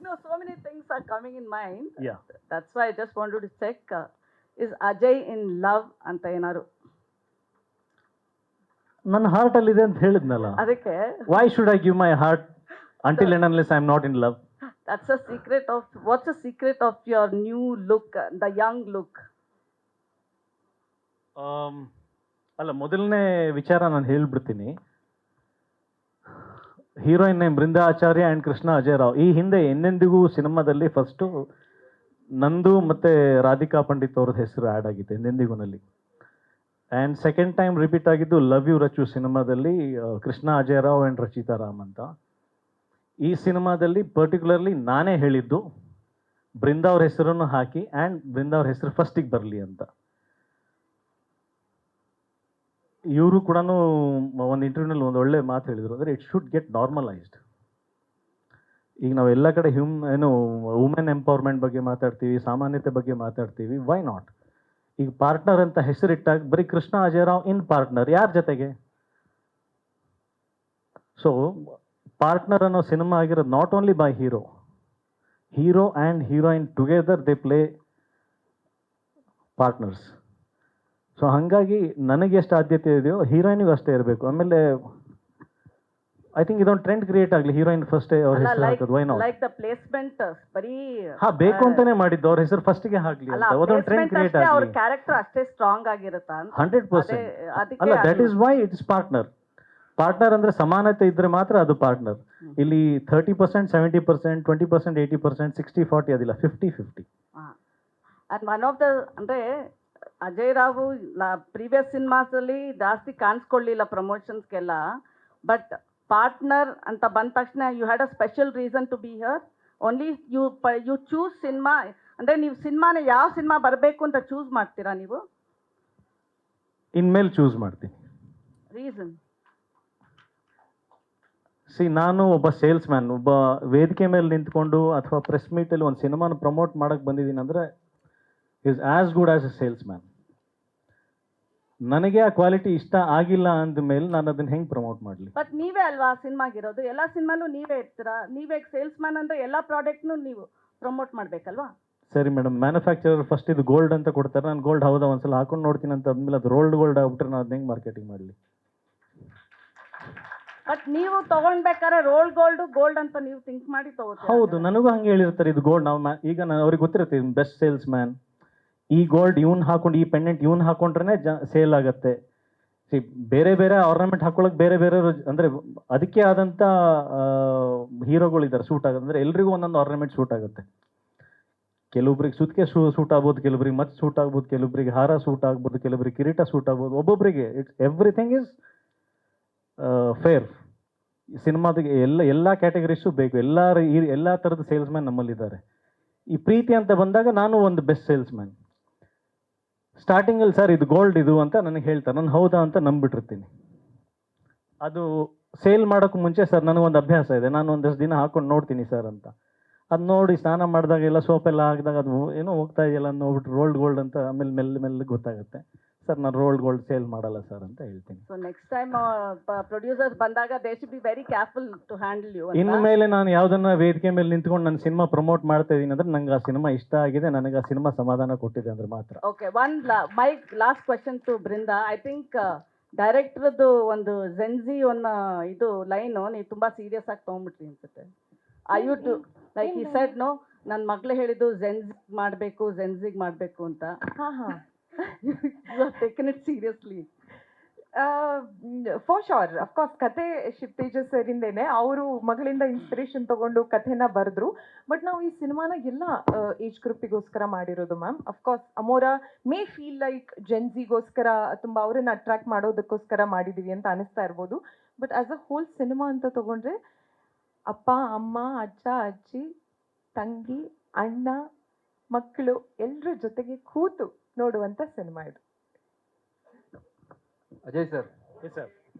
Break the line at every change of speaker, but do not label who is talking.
No, so many things are coming in mind.
Yeah.
That's why I just wanted to check. Is Ajay in love anta enaru?
ನನ್ನ ಹಾರ್ಟಲ್ಲಿದೆ ಅಂತ ಹೇಳಿದ್ನಲ್ಲ.
ಅದಕ್ಕೆ
why should I give my heart until and unless I am not in love?
That's a secret of, what's the secret of your new look, the young look?
ಅಲ್ಲ, ಮೊದಲನೇ ವಿಚಾರ ನಾನು ಹೇಳ್ಬಿಡ್ತೀನಿ. Heroine name Brinda Acharya and Krishna Ajay Rao. ಈ ಹಿಂದೆ ಎಂದೆಂದಿಗೂ ಸಿನಿಮಾದಲ್ಲಿ first ನಂದು ಮತ್ತು ರಾಧಿಕಾ ಪಂಡಿತ್ ಅವ್ರದ್ದು ಹೆಸರು ಆ್ಯಡ್ ಆಗಿತ್ತು ಎಂದೆಂದಿಗೂನಲ್ಲಿ. ಆ್ಯಂಡ್ ಸೆಕೆಂಡ್ ಟೈಮ್ ರಿಪೀಟ್ ಆಗಿದ್ದು ಲವ್ ಯು ರಚು ಸಿನಿಮಾದಲ್ಲಿ ಕೃಷ್ಣ ಅಜಯ್ ರಾವ್ ಆ್ಯಂಡ್ ರಚಿತಾ ರಾಮ್ ಅಂತ. ಈ ಸಿನಿಮಾದಲ್ಲಿ ಪರ್ಟಿಕ್ಯುಲರ್ಲಿ ನಾನೇ ಹೇಳಿದ್ದು ಬೃಂದಾ ಅವ್ರ ಹೆಸರನ್ನು ಹಾಕಿ ಆ್ಯಂಡ್ ಬೃಂದಾ ಅವ್ರ ಹೆಸರು ಫಸ್ಟಿಗೆ ಬರಲಿ ಅಂತ. ಇವರು ಕೂಡ ಒಂದು ಇಂಟರ್ವ್ಯೂನಲ್ಲಿ ಒಂದು ಒಳ್ಳೆ ಮಾತು ಹೇಳಿದರು, ಅಂದರೆ ಇಟ್ ಶುಡ್ ಗೆಟ್ ನಾರ್ಮಲೈಸ್ಡ್. ಈಗ ನಾವು ಎಲ್ಲ ಕಡೆ ವುಮೆನ್ ಎಂಪವರ್ಮೆಂಟ್ ಬಗ್ಗೆ ಮಾತಾಡ್ತೀವಿ, ಸಾಮಾನ್ಯತೆ ಬಗ್ಗೆ ಮಾತಾಡ್ತೀವಿ. Why not? ಈಗ ಪಾರ್ಟ್ನರ್ ಅಂತ ಹೆಸರಿಟ್ಟಾಗ ಬರೀ ಕೃಷ್ಣ ಅಜಯ್ ರಾವ್ ಇನ್ ಪಾರ್ಟ್ನರ್, ಯಾರ ಜೊತೆಗೆ? ಸೊ ಪಾರ್ಟ್ನರ್ ಅನ್ನೋ ಸಿನಿಮಾ ಆಗಿರೋದು not only by hero and heroine together they play partners. So ಹಾಗಾಗಿ ನನಗೆ ಎಷ್ಟು ಆದ್ಯತೆ ಇದೆಯೋ ಹೀರೋಯಿನಿಗೂ ಅಷ್ಟೇ ಇರಬೇಕು. ಆಮೇಲೆ ಐ ಥಿಂಕ್ ಇದೊಂದು ಟ್ರೆಂಡ್ ಕ್ರಿಯೇಟ್ ಆಗಲಿ, ಹೀರೋಯಿನ್ ಫಸ್ಟ್ ಅವ್ರ ಹೆಸರು ಹಾಕೋದು. Why not?
Like the placement ಬರೀ
ಬೇಕು ಅಂತಾನೆ ಮಾಡಿದ್ದು, ಅವ್ರ ಹೆಸರು ಫಸ್ಟ್ಗೆ ಹಾಕ್ಲಿ ಅಂತ. ಅದೊಂದು ಟ್ರೆಂಡ್ ಕ್ರಿಯೇಟ್ ಆಗಲಿ.
ಅವ್ರ ಕ್ಯಾರೆಕ್ಟರ್ ಅಷ್ಟೇ ಸ್ಟ್ರಾಂಗ್ ಆಗಿರುತ್ತಾ?
100%. ಅಲ್ಲ, that is why it is partner. Partner ಅಂದ್ರೆ ಸಮಾನತೆ ಇದ್ರೆ ಮಾತ್ರ ಅದು ಪಾರ್ಟ್ನರ್. ಇಲ್ಲಿ 30%, 70%, 20%, 80%, 60-40 ಅದಿಲ್ಲ, 50-50.
ಅಂಡ್ ಒನ್ ಆಫ್ ದ, ಅಂದ್ರೆ ಅಜಯ್ ರಾವ್ ಪ್ರೀವಿಯಸ್ ಸಿನಿಮಾಸ್ ಅಲ್ಲಿ ಜಾಸ್ತಿ ಕಾಣಿಸ್ಕೊಳ್ಳಿಲ್ಲ ಪ್ರಮೋಷನ್ಸ್ಗೆಲ್ಲ, ಬಟ್ ಪಾರ್ಟ್ನರ್ ಅಂತ ಬಂದ ತಕ್ಷಣ you had a special reason to be here. Only you choose cinema, ಅಂದ್ರೆ ನೀವು ಸಿನಿಮಾನ ಯಾವ ಸಿನಿಮಾ ಬರಬೇಕು ಅಂತ ಚೂಸ್ ಮಾಡ್ತೀರಾ ನೀವು?
ಇನ್ಮೇಲೆ ಚೂಸ್ ಮಾಡ್ತೀನಿ.
ರೀಸನ್?
ನಾನು ಒಬ್ಬ ಸೇಲ್ಸ್ ಮ್ಯಾನ್. ಒಬ್ಬ ವೇದಿಕೆ ಮೇಲೆ ನಿಂತ್ಕೊಂಡು ಅಥವಾ ಪ್ರೆಸ್ ಮೀಟಲ್ಲಿ ಒಂದು ಸಿನಿಮಾನ ಪ್ರಮೋಟ್ ಮಾಡಕ್ಕೆ ಬಂದಿದ್ದೀನಿ ಅಂದರೆ is as good as A sales man. ನನಗೆ ಆ ಕ್ವಾಲಿಟಿ ಇಷ್ಟ ಆಗಿಲ್ಲ ಅಂದಮೇಲೆ ನಾನು ಅದನ್ನು ಹೆಂಗೆ ಪ್ರಮೋಟ್ ಮಾಡಲಿ?
ಬಟ್ ನೀವೇ ಅಲ್ವಾ ಸಿನಿಮಾಗಿರೋದು, ಎಲ್ಲ ಸಿನಿಮಾನು ನೀವೇ ಇರ್ತೀರಾ. ನೀವೇ ಸೇಲ್ಸ್ ಮ್ಯಾನ್ ಅಂದರೆ ಎಲ್ಲ ಪ್ರಾಡಕ್ಟ್ನು ನೀವು ಪ್ರಮೋಟ್ ಮಾಡಬೇಕಲ್ವಾ?
ಸರಿ ಮೇಡಮ್, ಮ್ಯಾನುಫ್ಯಾಕ್ಚರರ್ ಫಸ್ಟ್ ಇದು ಗೋಲ್ಡ್ ಅಂತ ಕೊಡ್ತಾರೆ, ನಾನು ಗೋಲ್ಡ್ ಹೌದಾ ಒಂದ್ಸಲ ಹಾಕೊಂಡು ನೋಡ್ತೀನಿ ಅಂತ ಅಂದಮೇಲೆ ಅದು ರೋಲ್ಡ್ ಗೋಲ್ಡ್ ಆಗ್ಬಿಟ್ರೆ ನಾನು ಅದನ್ನ ಹೆಂಗೆ ಮಾರ್ಕೆಟಿಂಗ್ ಮಾಡಲಿ?
ಬಟ್ ನೀವು ತಗೊಳ್ಬೇಕಾದ್ರೆ ರೋಲ್ ಗೋಲ್ಡ್ ಅಂತ ನೀವು ಥಿಂಕ್ ಮಾಡಿ ತಗೋತೀರಾ?
ಹೌದು, ನನಗೂ ಹಂಗೆ ಹೇಳಿರ್ತಾರೆ ಇದು ಗೋಲ್ಡ್. ನಾವು ಈಗ ಅವ್ರಿಗೆ ಗೊತ್ತಿರುತ್ತೆ ಬೆಸ್ಟ್ ಸೇಲ್ಸ್ ಮ್ಯಾನ್, ಈ ಗೋಲ್ಡ್ ಇವ್ನು ಹಾಕೊಂಡು, ಈ ಪೆಂಡೆಂಟ್ ಇವ್ನು ಹಾಕೊಂಡ್ರೆ ಸೇಲ್ ಆಗುತ್ತೆ. ಬೇರೆ ಬೇರೆ ಆರ್ನಮೆಂಟ್ ಹಾಕೊಳ್ಳೋಕೆ ಬೇರೆ ಬೇರೆ ಅಂದರೆ ಅದಕ್ಕೆ ಆದಂಥ ಹೀರೋಗಳಿದ್ದಾರೆ ಸೂಟ್ ಆಗುತ್ತೆ. ಅಂದರೆ ಎಲ್ರಿಗೂ ಒಂದೊಂದು ಆರ್ನಮೆಂಟ್ ಸೂಟ್ ಆಗುತ್ತೆ. ಕೆಲವೊಬ್ರಿಗೆ ಸುತ್ತಿಗೆ ಸೂಟ್ ಆಗ್ಬೋದು, ಕೆಲವೊಬ್ರಿಗೆ ಮಚ್ಚ ಸೂಟ್ ಆಗ್ಬೋದು, ಕೆಲವೊಬ್ರಿಗೆ ಹಾರ ಸೂಟ್ ಆಗ್ಬೋದು, ಕೆಲವೊಬ್ರಿಗೆ ಕಿರೀಟ ಸೂಟ್ ಆಗ್ಬೋದು. ಒಬ್ಬೊಬ್ಬರಿಗೆ ಎವ್ರಿಥಿಂಗ್ ಇಸ್ ಫೇರ್. ಸಿನಿಮಾದಿಗೆ ಎಲ್ಲ ಕ್ಯಾಟಗರೀಸು ಬೇಕು. ಎಲ್ಲ ಥರದ ಸೇಲ್ಸ್ ಮ್ಯಾನ್ ನಮ್ಮಲ್ಲಿದ್ದಾರೆ. ಈ ಪ್ರೀತಿ ಅಂತ ಬಂದಾಗ ನಾನು ಒಂದು ಬೆಸ್ಟ್ ಸೇಲ್ಸ್ ಮ್ಯಾನ್. ಸ್ಟಾರ್ಟಿಂಗಲ್ಲಿ ಸರ್ ಇದು ಗೋಲ್ಡ್ ಇದು ಅಂತ ನನಗೆ ಹೇಳ್ತಾರೆ, ನಾನು ಹೌದಾ ಅಂತ ನಂಬಿಟ್ಟಿರ್ತೀನಿ. ಅದು ಸೇಲ್ ಮಾಡೋಕ್ಕೆ ಮುಂಚೆ ಸರ್ ನನಗೊಂದು ಅಭ್ಯಾಸ ಇದೆ, ನಾನು ಒಂದಷ್ಟು ದಿನ ಹಾಕೊಂಡು ನೋಡ್ತೀನಿ ಸರ್ ಅಂತ. ಅದು ನೋಡಿ ಸ್ನಾನ ಮಾಡಿದಾಗೆಲ್ಲ ಸೋಪೆಲ್ಲ ಹಾಕಿದಾಗ ಅದು ಏನೋ ಹೋಗ್ತಾ ಇದೆಯಲ್ಲ ನೋಡ್ಬಿಟ್ಟು ರೋಲ್ಡ್ ಗೋಲ್ಡ್ ಅಂತ ಆಮೇಲೆ ಮೆಲ್ಲ ಗೊತ್ತಾಗುತ್ತೆ. ಸರ್ ನಾನು ರೋಲ್ಡ್ ಗೋಲ್ಡ್ ಸೇಲ್ ಮಾಡಲ್ಲ ಸರ್ ಅಂತ ಹೇಳ್ತೀನಿ.
ಸೊ ನೆಕ್ಸ್ಟ್ ಟೈಮ್ ಪ್ರೊಡ್ಯೂಸರ್ಸ್ ಬಂದಾಗ they should be very careful to handle you.
ಇನ್ಮೇಲೆ ನಾನು ಯಾವುದನ್ನ ವೇದಿಕೆ ಮೇಲೆ ನಿಂತ್ಕೊಂಡು ನನ್ನ ಸಿನಿಮಾ ಪ್ರಮೋಟ್ ಮಾಡ್ತಾ ಇದ್ದೀನಿ ಅಂದ್ರೆ ನಂಗೆ ಆ ಸಿನಿಮಾ ಇಷ್ಟ ಆಗಿದೆ, ನನಗೆ ಆ ಸಿನಿಮಾ ಸಮಾಧಾನ ಕೊಟ್ಟಿದೆ ಅಂದ್ರೆ ಮಾತ್ರ.
Okay, my last question to Brinda. I think ಡೈರೆಕ್ಟರ್ದು ಒಂದು ಜೆನ್ಜಿ ಇದು ಲೈನು ನೀವು ತುಂಬಾ ಸೀರಿಯಸ್ ಆಗಿ ತೊಗೊಂಡ್ಬಿಟ್ರಿ ಅನ್ಸುತ್ತೆ. You too like he said no, ನನ್ನ ಮಗಳು ಹೇಳಿದ್ದು ಜೆನ್ಜಿಗ್ ಮಾಡಬೇಕು ಅಂತ. You have taken it seriously.
For sure, of course, ಕತೆ ಶಿವ್ ತೇಜಸ್ ಸರಿಂದೇನೆ ಅವರು ಮಗಳಿಂದ ಇನ್ಸ್ಪಿರೇಷನ್ ತಗೊಂಡು ಕಥೆನ ಬರೆದ್ರು. ಬಟ್ ನಾವು ಈ ಸಿನಿಮಾನ ಎಲ್ಲ ಏಜ್ ಗ್ರೂಪಿಗೋಸ್ಕರ ಮಾಡಿರೋದು ma'am. Of course Amora may feel like ಜೆನ್ಜಿಗೋಸ್ಕರ ತುಂಬ ಅವರನ್ನ ಅಟ್ರಾಕ್ಟ್ ಮಾಡೋದಕ್ಕೋಸ್ಕರ ಮಾಡಿದೀವಿ ಅಂತ ಅನಿಸ್ತಾ ಇರ್ಬೋದು. But as a whole cinema ಅಂತ ತಗೊಂಡ್ರೆ ಅಪ್ಪ ಅಮ್ಮ ಅಜ್ಜ ಅಜ್ಜಿ ತಂಗಿ ಅಣ್ಣ ಮಕ್ಕಳು ಎಲ್ಲರ ಜೊತೆಗೆ ಕೂತು ನೋಡುವಂಥ ಸಿನಿಮಾ ಇದು.
ಅಜಯ್ ಸರ್.
ಸರ್